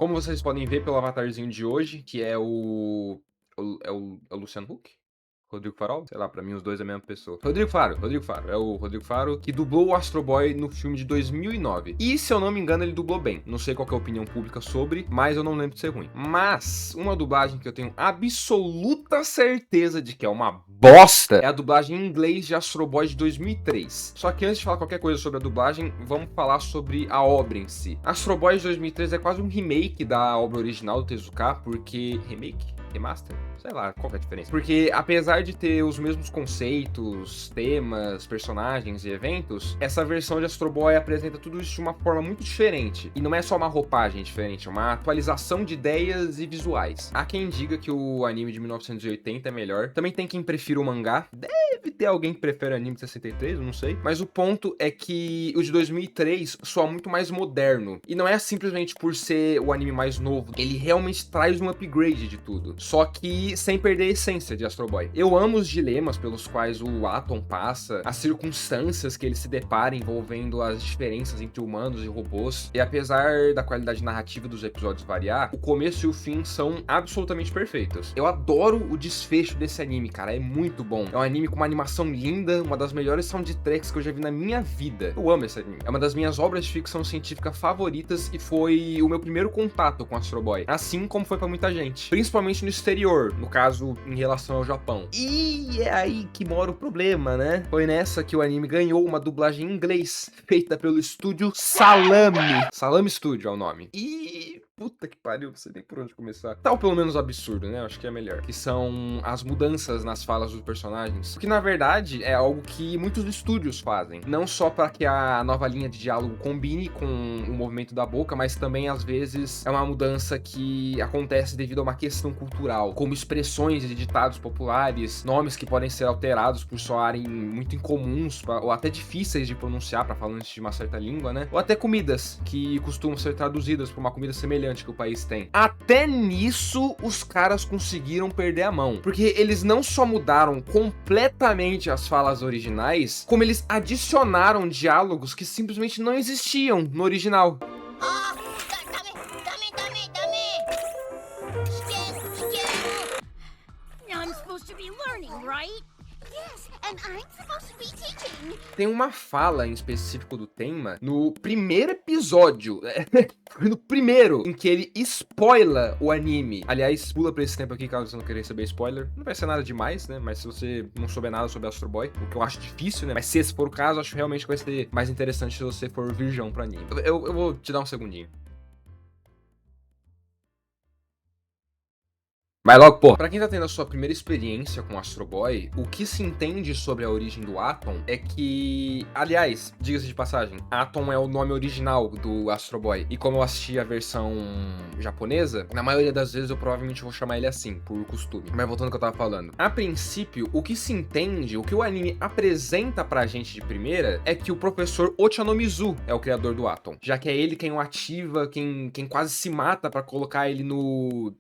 Como vocês podem ver pelo avatarzinho de hoje, que é o Luciano Huck? Rodrigo Farol? Sei lá, pra mim os dois é a mesma pessoa. Rodrigo Faro. É o Rodrigo Faro que dublou o Astro Boy no filme de 2009. E, se eu não me engano, ele dublou bem. Não sei qual que é a opinião pública sobre, mas eu não lembro de ser ruim. Mas, uma dublagem que eu tenho absoluta certeza de que é uma bosta é a dublagem em inglês de Astro Boy de 2003. Só que antes de falar qualquer coisa sobre a dublagem, vamos falar sobre a obra em si. Astro Boy de 2003 é quase um remake da obra original do Tezuka, porque... Remake? Remaster? Sei lá, qual que é a diferença? Porque apesar de ter os mesmos conceitos, temas, personagens e eventos, essa versão de Astro Boy apresenta tudo isso de uma forma muito diferente. E não é só uma roupagem diferente, é uma atualização de ideias e visuais. Há quem diga que o anime de 1980 é melhor. Também tem quem prefira o mangá. Deve ter alguém que prefere o anime de 63, eu não sei. Mas o ponto é que o de 2003 soa muito mais moderno. E não é simplesmente por ser o anime mais novo. Ele realmente traz um upgrade de tudo. Só que sem perder a essência de Astro Boy. Eu amo os dilemas pelos quais o Atom passa, as circunstâncias que ele se depara envolvendo as diferenças entre humanos e robôs. E apesar da qualidade narrativa dos episódios variar, o começo e o fim são absolutamente perfeitos. Eu adoro o desfecho desse anime, cara, é muito bom. É um anime com uma animação linda, uma das melhores soundtracks que eu já vi na minha vida. Eu amo esse anime. É uma das minhas obras de ficção científica favoritas e foi o meu primeiro contato com Astro Boy, assim como foi pra muita gente, principalmente no exterior, no caso, em relação ao Japão. E é aí que mora o problema, né? Foi nessa que o anime ganhou uma dublagem em inglês, feita pelo estúdio Salami. Salami Studio é o nome. E... puta que pariu, você tem por onde começar. Tal pelo menos absurdo, né? Acho que é melhor. Que são as mudanças nas falas dos personagens. Que na verdade é algo que muitos estúdios fazem. Não só para que a nova linha de diálogo combine com o movimento da boca, mas também às vezes é uma mudança que acontece devido a uma questão cultural, como expressões de ditados populares, nomes que podem ser alterados por soarem muito incomuns ou até difíceis de pronunciar para falantes de uma certa língua, né? Ou até comidas que costumam ser traduzidas por uma comida semelhante que o país tem. Até nisso, os caras conseguiram perder a mão. Porque eles não só mudaram completamente as falas originais, como eles adicionaram diálogos que simplesmente não existiam no original. I'm supposed to be learning, right? Yes, and I'm supposed to be teaching. Tem uma fala em específico do Tenma no primeiro episódio, no primeiro, em que ele spoila o anime. Aliás, pula pra esse tempo aqui caso você não queira receber spoiler. Não vai ser nada demais, né? Mas se você não souber nada sobre Astro Boy, o que eu acho difícil, né? Mas se esse for o caso, acho realmente que vai ser mais interessante se você for virgão pro anime. Eu vou te dar um segundinho. Vai logo, pô! Pra quem tá tendo a sua primeira experiência com Astro Boy, o que se entende sobre a origem do Atom é que... aliás, diga-se de passagem, Atom é o nome original do Astro Boy. E como eu assisti a versão japonesa, na maioria das vezes eu provavelmente vou chamar ele assim, por costume. Mas voltando ao que eu tava falando. A princípio, o que se entende, o que o anime apresenta pra gente de primeira, é que o professor Ochanomizu é o criador do Atom. Já que é ele quem o ativa, quem quase se mata pra colocar ele no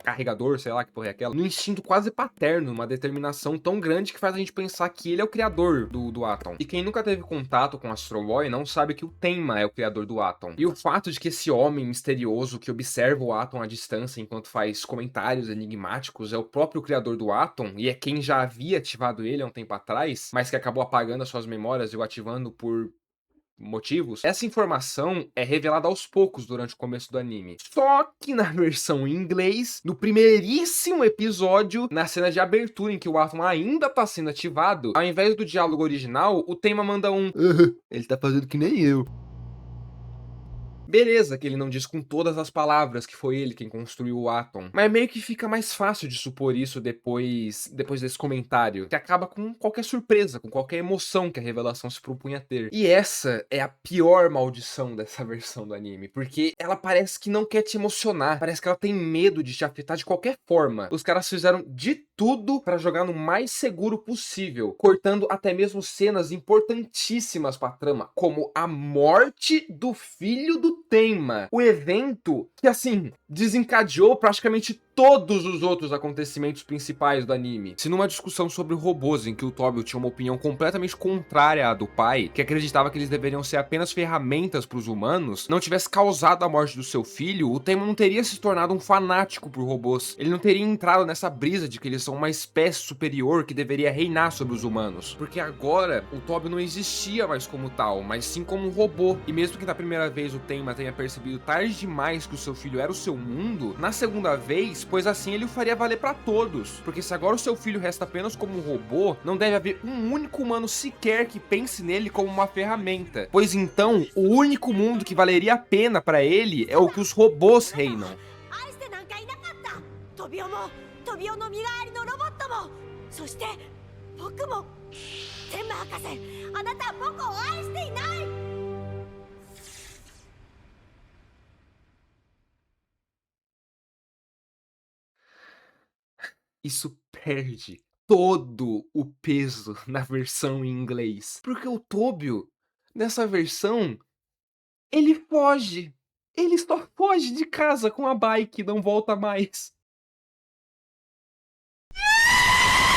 carregador, sei lá que porra é aquela, no instinto quase paterno, uma determinação tão grande que faz a gente pensar que ele é o criador do Atom. E quem nunca teve contato com Astro Boy não sabe que o Tenma é o criador do Atom. E o fato de que esse homem misterioso que observa o Atom à distância enquanto faz comentários enigmáticos é o próprio criador do Atom, e é quem já havia ativado ele há um tempo atrás, mas que acabou apagando as suas memórias e o ativando por motivos, essa informação é revelada aos poucos durante o começo do anime. Só que na versão em inglês, no primeiríssimo episódio, na cena de abertura em que o Atom ainda tá sendo ativado, ao invés do diálogo original, o Tenma manda um ele tá fazendo que nem eu. Beleza que ele não diz com todas as palavras que foi ele quem construiu o Atom, mas meio que fica mais fácil de supor isso depois desse comentário, que acaba com qualquer surpresa, com qualquer emoção que a revelação se propunha a ter. E essa é a pior maldição dessa versão do anime, porque ela parece que não quer te emocionar, parece que ela tem medo de te afetar de qualquer forma. Os caras fizeram de tudo pra jogar no mais seguro possível, cortando até mesmo cenas importantíssimas pra trama, como a morte do filho do Tenma. O evento que, assim, desencadeou praticamente todos os outros acontecimentos principais do anime. Se numa discussão sobre o robôs, em que o Tobio tinha uma opinião completamente contrária à do pai, que acreditava que eles deveriam ser apenas ferramentas para os humanos, não tivesse causado a morte do seu filho, o Tenma não teria se tornado um fanático por robôs. Ele não teria entrado nessa brisa de que eles são uma espécie superior que deveria reinar sobre os humanos. Porque agora, o Tobio não existia mais como tal, mas sim como um robô. E mesmo que na primeira vez o Tenma tenha percebido tarde demais que o seu filho era o seu mundo, na segunda vez, pois assim ele o faria valer pra todos. Porque se agora o seu filho resta apenas como um robô, não deve haver um único humano sequer que pense nele como uma ferramenta. Pois então, o único mundo que valeria a pena pra ele é o que os robôs reinam. 愛してなんかいなかった。トビオもトビオの身代わりのロボットも、そして僕も。天馬博士、あなたは僕を愛していない。 Isso perde todo o peso na versão em inglês. Porque o Tobio, nessa versão, ele foge. Ele só foge de casa com a bike e não volta mais.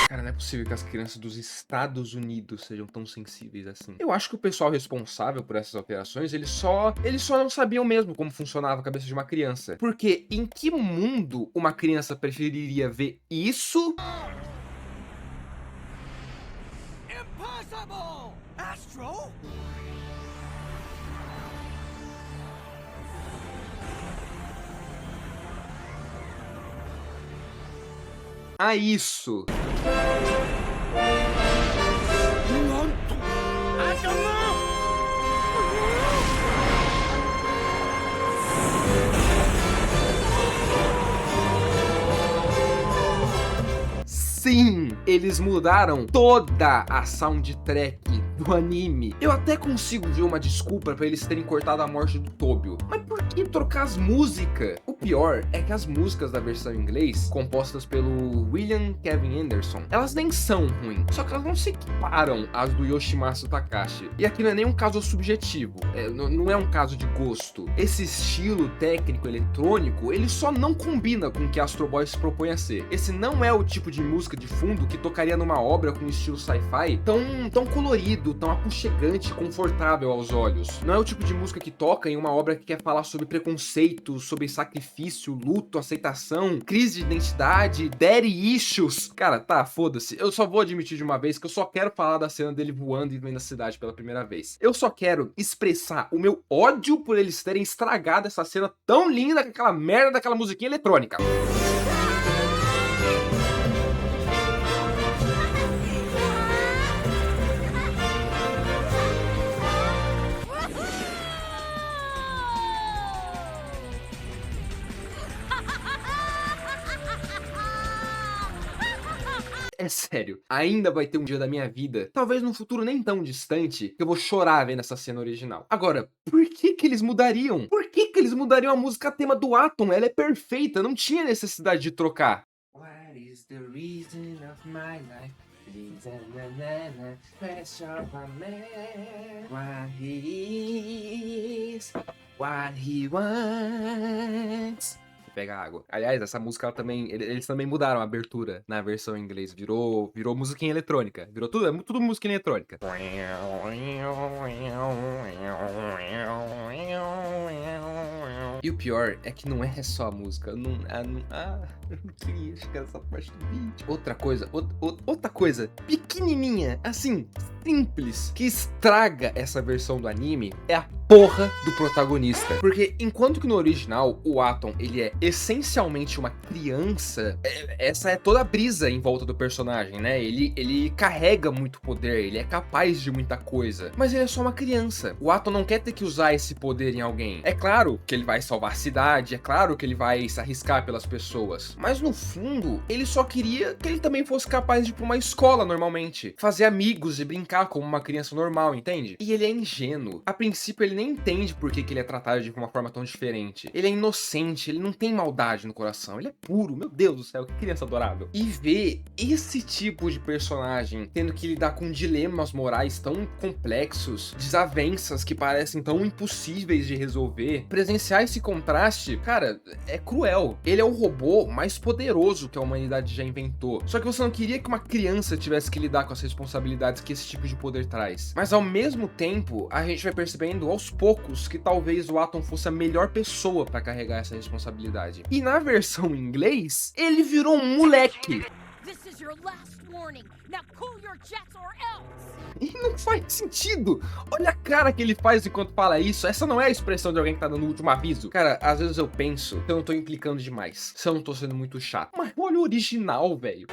Cara, não é possível que as crianças dos Estados Unidos sejam tão sensíveis assim. Eu acho que o pessoal responsável por essas alterações, eles só não sabiam mesmo como funcionava a cabeça de uma criança. Porque em que mundo uma criança preferiria ver isso? Impossible! Astro? A isso. Sim, eles mudaram toda a soundtrack do anime. Eu até consigo ver uma desculpa pra eles terem cortado a morte do Tobio, mas por que trocar as músicas? O pior é que as músicas da versão em inglês, compostas pelo William Kevin Anderson, elas nem são ruins, só que elas não se equiparam às do Yoshimatsu Takashi. E aqui não é nem um caso subjetivo, não é um caso de gosto. Esse estilo técnico eletrônico, ele só não combina com o que Astro Boy se propõe a ser. Esse não é o tipo de música de fundo que tocaria numa obra com estilo sci-fi tão colorido, tão aconchegante e confortável aos olhos. Não é o tipo de música que toca em uma obra que quer falar sobre preconceito, sobre sacrifício, luto, aceitação, crise de identidade, daddy issues. Cara, tá, foda-se. Eu só vou admitir de uma vez que eu só quero falar da cena dele voando e vendo a cidade pela primeira vez. Eu só quero expressar o meu ódio por eles terem estragado essa cena tão linda com aquela merda daquela musiquinha eletrônica. É sério, ainda vai ter um dia da minha vida, talvez num futuro nem tão distante, que eu vou chorar vendo essa cena original. Agora, por que eles mudariam? Por que eles mudariam a música tema do Atom? Ela é perfeita, não tinha necessidade de trocar. What is the reason of my life? What he is, what he wants. Pega água. Aliás, essa música ela também, eles também mudaram a abertura na versão em inglês, virou musiquinha eletrônica, virou tudo, é tudo música eletrônica. E o pior é que não é só a música, eu não queria chegar nessa parte do vídeo. Outra coisa pequenininha, assim, simples, que estraga essa versão do anime é a porra do protagonista. Porque enquanto que no original o Atom, ele é essencialmente uma criança, essa é toda a brisa em volta do personagem, né? Ele carrega muito poder, ele é capaz de muita coisa, mas ele é só uma criança. O Atom não quer ter que usar esse poder em alguém. É claro que ele vai salvar a cidade, é claro que ele vai se arriscar pelas pessoas, mas no fundo, ele só queria que ele também fosse capaz de ir pra uma escola normalmente, fazer amigos e brincar como uma criança normal, entende? E ele é ingênuo. A princípio ele ele nem entende por que ele é tratado de uma forma tão diferente. Ele é inocente, ele não tem maldade no coração, ele é puro, meu Deus do céu, que criança adorável. E ver esse tipo de personagem tendo que lidar com dilemas morais tão complexos, desavenças que parecem tão impossíveis de resolver, presenciar esse contraste, cara, é cruel. Ele é o robô mais poderoso que a humanidade já inventou. Só que você não queria que uma criança tivesse que lidar com as responsabilidades que esse tipo de poder traz. Mas ao mesmo tempo, a gente vai percebendo aos poucos que talvez o Atom fosse a melhor pessoa pra carregar essa responsabilidade. E na versão em inglês, ele virou um moleque. This is your last warning. Now cool your jets or else. E não faz sentido. Olha a cara que ele faz enquanto fala isso. Essa não é a expressão de alguém que tá dando o último aviso. Cara, às vezes eu penso que eu não tô implicando demais, se eu não tô sendo muito chato. Mas olha o original, velho.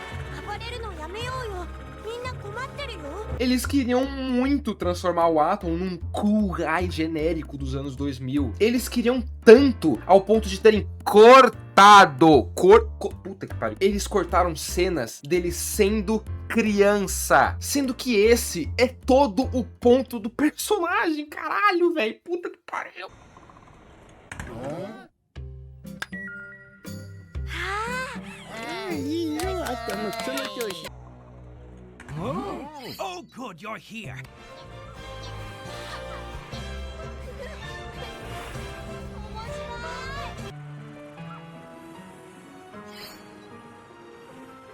Eles queriam muito transformar o Atom num cool guy genérico dos anos 2000. Eles queriam tanto ao ponto de terem cortado. Puta que pariu. Eles cortaram cenas dele sendo criança. Sendo que esse é todo o ponto do personagem. Caralho, velho. Puta que pariu. Oh, good, you're here.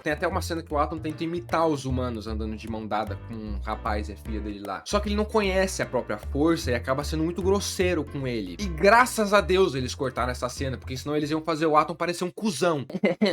Tem até uma cena que o Atom tenta imitar os humanos andando de mão dada com um rapaz e a filha dele lá. Só que ele não conhece a própria força e acaba sendo muito grosseiro com ele. E graças a Deus eles cortaram essa cena, porque senão eles iam fazer o Atom parecer um cuzão.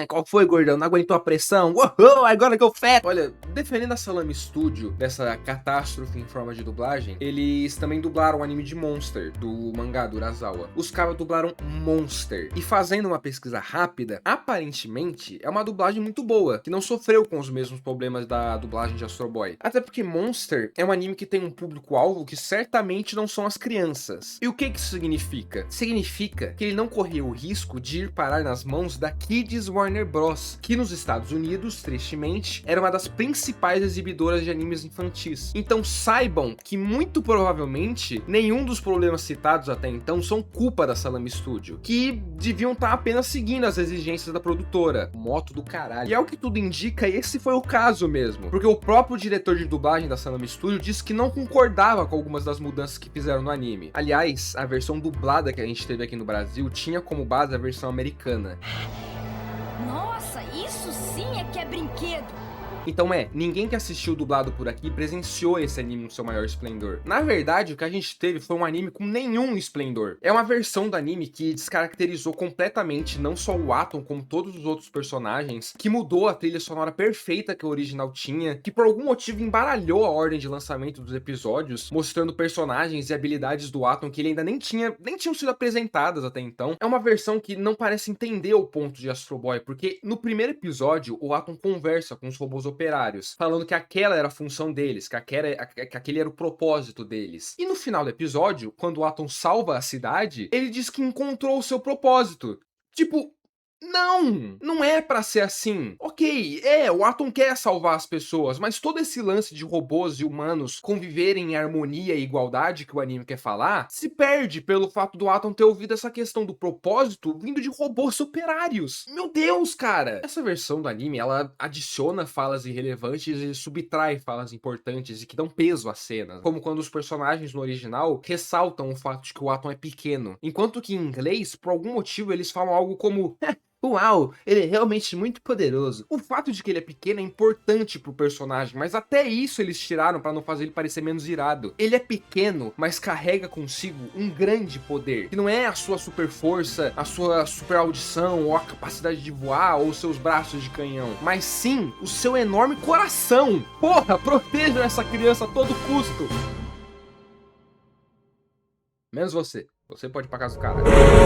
Qual foi, gordão? Não aguentou a pressão? Uou, agora que eu feto! Olha, defendendo a Salami Studio dessa catástrofe em forma de dublagem, eles também dublaram o anime de Monster, do mangá do Urasawa. Os caras dublaram Monster. E fazendo uma pesquisa rápida, aparentemente é uma dublagem muito boa, que não sofreu com os mesmos problemas da dublagem de Astro Boy. Até porque Monster é um anime que tem um público-alvo que certamente não são as crianças. E o que isso significa? Significa que ele não correu o risco de ir parar nas mãos da Kids Warner Bros., que nos Estados Unidos, tristemente, era uma das principais exibidoras de animes infantis. Então saibam que muito provavelmente nenhum dos problemas citados até então são culpa da Salami Studio, que deviam estar apenas seguindo as exigências da produtora. Moto do caralho. E é o que tudo indica, esse foi o caso mesmo, porque o próprio diretor de dublagem da Salami Studio disse que não concordava com algumas das mudanças que fizeram no anime. Aliás, a versão dublada que a gente teve aqui no Brasil tinha como base a versão americana. Nossa, isso sim é que é brinquedo. Então ninguém que assistiu dublado por aqui presenciou esse anime no seu maior esplendor. Na verdade, o que a gente teve foi um anime com nenhum esplendor. É uma versão do anime que descaracterizou completamente não só o Atom, como todos os outros personagens, que mudou a trilha sonora perfeita que o original tinha, que por algum motivo embaralhou a ordem de lançamento dos episódios, mostrando personagens e habilidades do Atom que ele ainda nem tinham sido apresentadas até então. É uma versão que não parece entender o ponto de Astro Boy, porque no primeiro episódio, o Atom conversa com os robôs operários, falando que aquela era a função deles, que aquele era o propósito deles. E no final do episódio, quando o Atom salva a cidade, ele diz que encontrou o seu propósito. Tipo, não é pra ser assim. Ok, o Atom quer salvar as pessoas, mas todo esse lance de robôs e humanos conviverem em harmonia e igualdade que o anime quer falar, se perde pelo fato do Atom ter ouvido essa questão do propósito vindo de robôs operários. Meu Deus, cara! Essa versão do anime, ela adiciona falas irrelevantes e subtrai falas importantes e que dão peso à cena, como quando os personagens no original ressaltam o fato de que o Atom é pequeno, enquanto que em inglês, por algum motivo, eles falam algo como uau, ele é realmente muito poderoso. O fato de que ele é pequeno é importante pro personagem, mas até isso eles tiraram pra não fazer ele parecer menos irado. Ele é pequeno, mas carrega consigo um grande poder, que não é a sua super força, a sua super audição, ou a capacidade de voar, ou seus braços de canhão, mas sim o seu enorme coração. Porra, protejam essa criança a todo custo. Menos você. Você pode ir pra casa do cara.